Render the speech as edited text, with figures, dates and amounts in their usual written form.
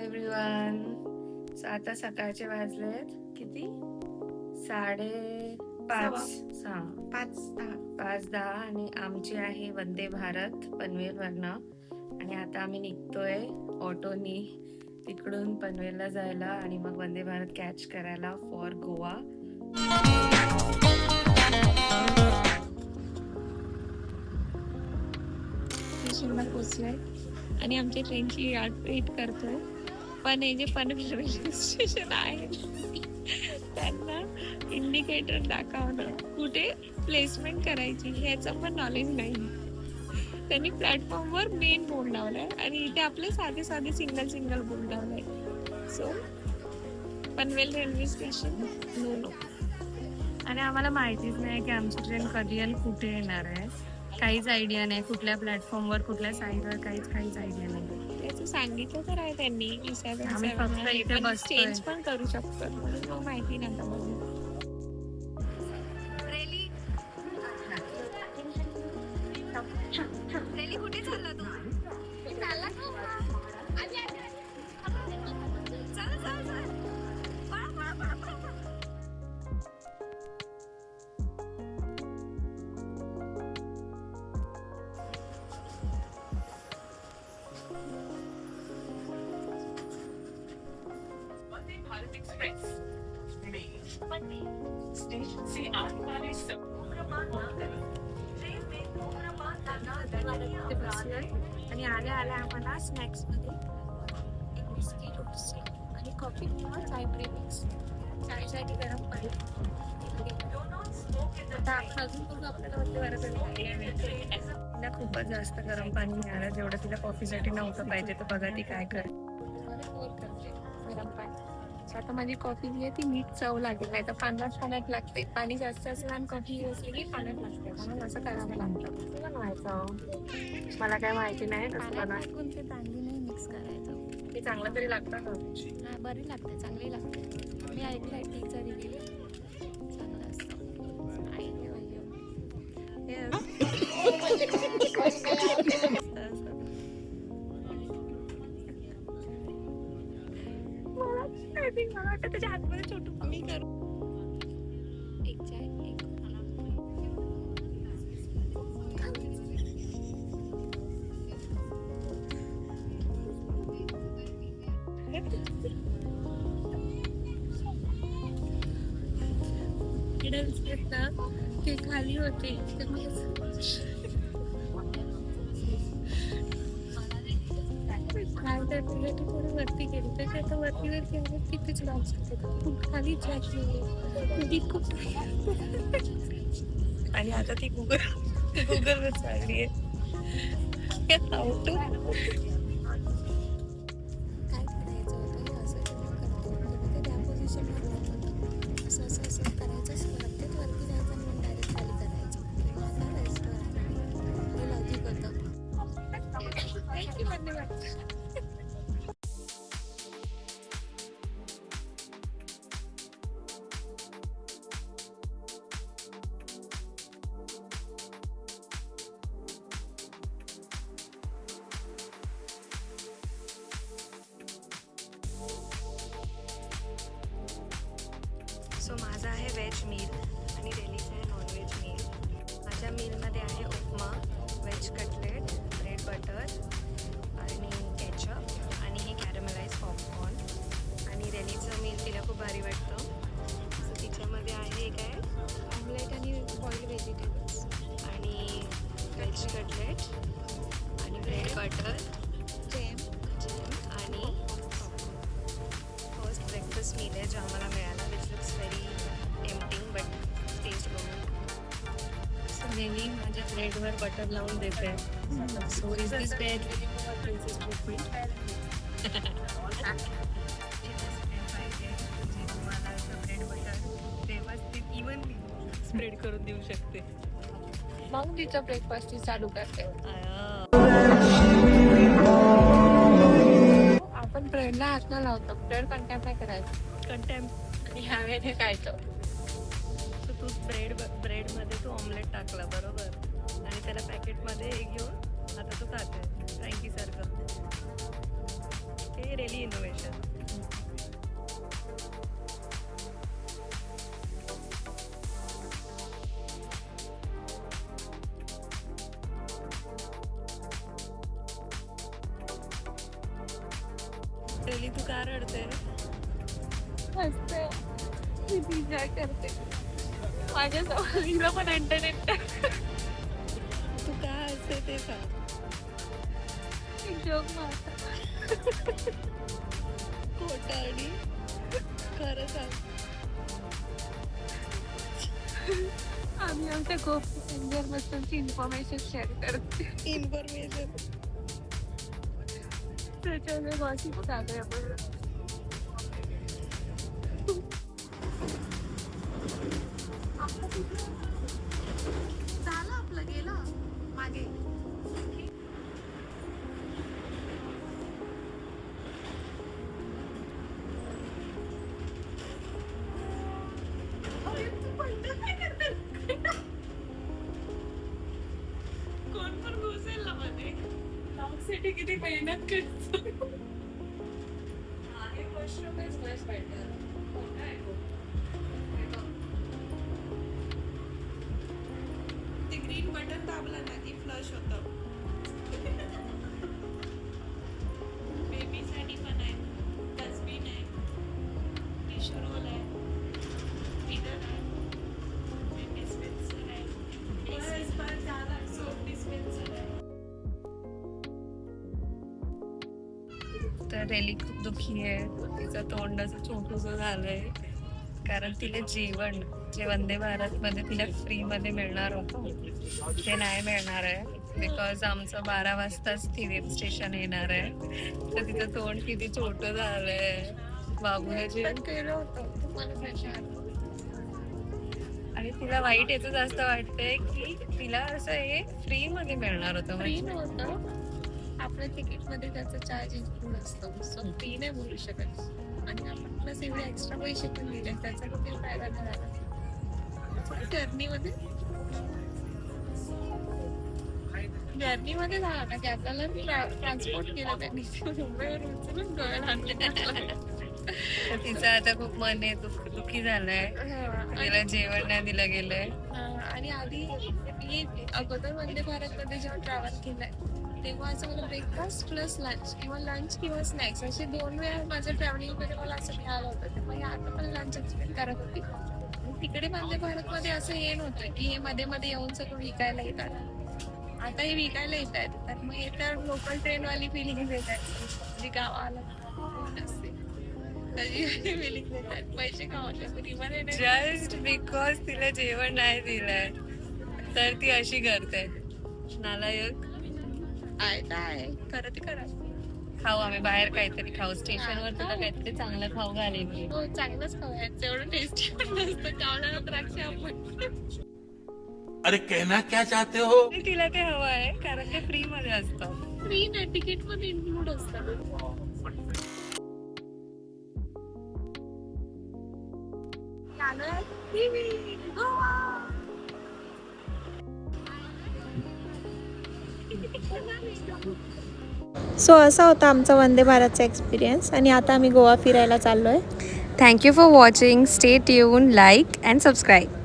Everyone. So आता सकाळचे वाजलेत किती? 5:30. 5:10 आणि आमची आहे वंदे भारत पनवेलवरनं. आणि आता आम्ही निघतोय ऑटोनी तिकडून पनवेलला जायला आणि मग वंदे भारत कॅच करायला फॉर गोवा. स्टेशनला पोचलोय आणि आमच्या ट्रेनची वेट करतोय. पण हे जे पनवेल रेल्वे स्टेशन आहे त्यांना इंडिकेटर दाखवणं कुठे प्लेसमेंट करायची ह्याचं पण नॉलेज नाही. त्यांनी प्लॅटफॉर्मवर मेन बोर्ड लावलाय आणि इथे आपले साधे साधे सिंगल बोर्ड लावलाय. So Panvel railway station no. आणि आम्हाला माहितीच नाही की आमची ट्रेन कधी आणि कुठे येणार आहे. काहीच आयडिया नाही, कुठल्या प्लॅटफॉर्मवर कुठल्या साईडवर काहीच आयडिया नाही. त्याचं सांगितलं तर आहे त्यांनी चेंज पण करू शकतो. माहिती नाही आता मला. रेली कुठे चालला तू? चालला स्टेशन से आने वाले आणि आल्या आम्हाला स्नॅक्स मध्ये एक बिस्किट आणि कॉफी किंवा चाय प्रेमिक्स चायसाठी गरम पाणी. आता अजून बघू आपल्याला तिला खूपच जास्त गरम पाणी मिळालं जेवढं तिला कॉफीसाठी नव्हतं पाहिजे. तर बघा ती काय करते गरम पाणी. आता माझी कॉफी जी आहे ती मीठ चव लागेल, नाही तर पाण्यात लागते. पाणी जास्त असलं आणि कॉफी असली की पाण्यात लागते. म्हणून असं करावं लागतं. बनवायचं मला काय माहिती नाही. ते तांदूळ नाही मिक्स करायचं. ते चांगलं तरी लागतं ना. हा बरी लागते, चांगली लागते. मी ऐकलं टीचा रिव्ह्यू चांगलं असतं. मला वाटतं त्याच्या हातमध्ये छोटू कमी करू. एक चाय एक ते खाली होते. थोडं वरती गेली तर आता वरती तिथेच लावू शकते. खाली आणि आता ती गुगलवर चालली आहे. काय करायचं होतं असं करतो त्या पोझिशनवर असं करायचं. वरती जायचं आणि मग डायरेक्ट खाली करायचं. हे लॉजिक होतं. सो माझा आहे व्हेज मील आणि रेलीचा आहे नॉनव्हेज मील. माझ्या मीलमध्ये आहे उपमा, व्हेज कटलेट, ब्रेड बटर आणि केचप आणि हे कॅरमलाइज पॉपकॉर्न. आणि रेलीचं मील तिला खूप भारी वाटतं. सो तिच्यामध्ये आहे काय ऑमलेट आणि बॉइल्ड व्हेजिटेबल्स आणि व्हेज कटलेट आणि ब्रेड बटर जॅम आणि फर्स्ट ब्रेकफास्ट मील आहे जो आम्हाला मिळाला. Which looks very tempting but taste बघून. सो नेहमी माझ्या ब्रेडवर बटर लावून देते. So is this bread princess treatment. जे तुम्हाला असं ब्रेड बटर व्यवस्थित इव्हनली स्प्रेड करून देऊ शकते. मग तिचं ब्रेकफास्ट ती चालू करते. आपण ब्रेडला हात न लावतो. ब्रेड कंटॅम्प नाही करायचं. कंटॅम्प आणि ह्या वेळेने खायचं. तर तू ब्रेडमध्ये तू ऑमलेट टाकला बरोबर आणि त्याला पॅकेटमध्ये घेऊन आता तू खाते फ्रँकी सारखं. ते रिअली इनोव्हेशन. रिअली तू का रडते? हसते एन्जॉय करते माझ्या जवळ पण एंटरटेन तू का हसते ते सांग. जोक मारता खोटारडी खरं सांग. आम्ही आमच्या गोप सेंजर बद्दलची इन्फॉर्मेशन शेअर करते. इन्फॉर्मेशन त्याच्यामध्ये गॉसिप चालू आहे आपण. झालं आपलं गेलं मागे. कोण पण घुसेल ना मध्ये. साठी किती मेहनत करतो. हे मशरूम इज मच बेटर. ते ग्रीन बटन दाबलं ना की फ्लश होतं. बेबीसाठी पण आहे, डस्टबिन आहे, टिश्यू रोल आहे, मिरर आहे, डिस्पेन्सर आहे, सोप डिस्पेन्सर आहे. तर रेली खूप दुःखी आहे. तिचं तोंड असं छोटूसं झालंय कारण तिला जेवण जे वंदे भारत मध्ये तिला फ्री मध्ये मिळणार होतं ते नाही मिळणार आहे. बिकॉज आमचं 12 वाजताच थिवेम स्टेशन येणार आहे. तर तिचं तोंड किती छोटं झालंय. बाबूने जेवण केलं होतं तुम्हाला कशा आणि तिला वाईट याचं जास्त वाटतंय की तिला असं हे फ्री मध्ये मिळणार होतं. फ्री नव्हतं आपल्या तिकीट मध्ये त्याचा चार्ज इन्क्लूड असतो. सो फ्री नाही बोलू शकत आणि आपण प्लस एवढे एक्स्ट्रा पैसे पण दिले त्याचा काही फायदा नाही झाला. जर्नीमध्ये झाला ना की आपल्याला ट्रान्सपोर्ट केलं त्यांनी मुंबईवर उचलून गोव्याला आणलं. तर तिचं आता खूप मन आहे दुःखी झालंय. तिला जेवण नाही दिलं गेलंय. आणि आधी मी अगोदर वंदे भारत मध्ये जेव्हा ट्रॅव्हल केलंय तेव्हा असं मला ब्रेकफास्ट प्लस लंच किंवा स्नॅक्स असे 2 वेळा माझं ट्रॅव्हलिंग मध्ये मला असं मिळालं होतं. त्यामुळे आता पण लंच एक्सपेक्ट करत होती. तिकडे वंदे भारत मध्ये असं हे नव्हतं की हे मध्ये मध्ये येऊन सगळं विकायला येतात. आता हे विकायला येत आहेत तर मग हे तर लोकल ट्रेन वाली फिलिंग देत आहेत जी गावाला असते तशी फिलिंग देतात. पैसे कमावले फ्रीमध्ये जस्ट बिकॉज तिला जेवण नाही दिलंय तर ती अशी करते. नालायक आहे खरं ते करा. खाऊ आम्ही बाहेर काहीतरी खाऊ. स्टेशनवर तुला काहीतरी चांगलं खाऊ घालेल मी. हो चांगलंच खाऊयाचं एवढं टेस्टी पण नसतं. कावळ्याला द्राक्ष आपण अरे कहना क्या चाहते हो? आणि तिला ते हवं आहे कारण ते फ्री मध्ये असतं. फ्री नाही तिकीट मध्ये इन्क्लूड असतं. सो असा होता आमचा वंदे भारतचा एक्सपिरियन्स आणि आता आम्ही गोवा फिरायला चाललो आहे. Thank you for watching. Stay tuned, like and subscribe.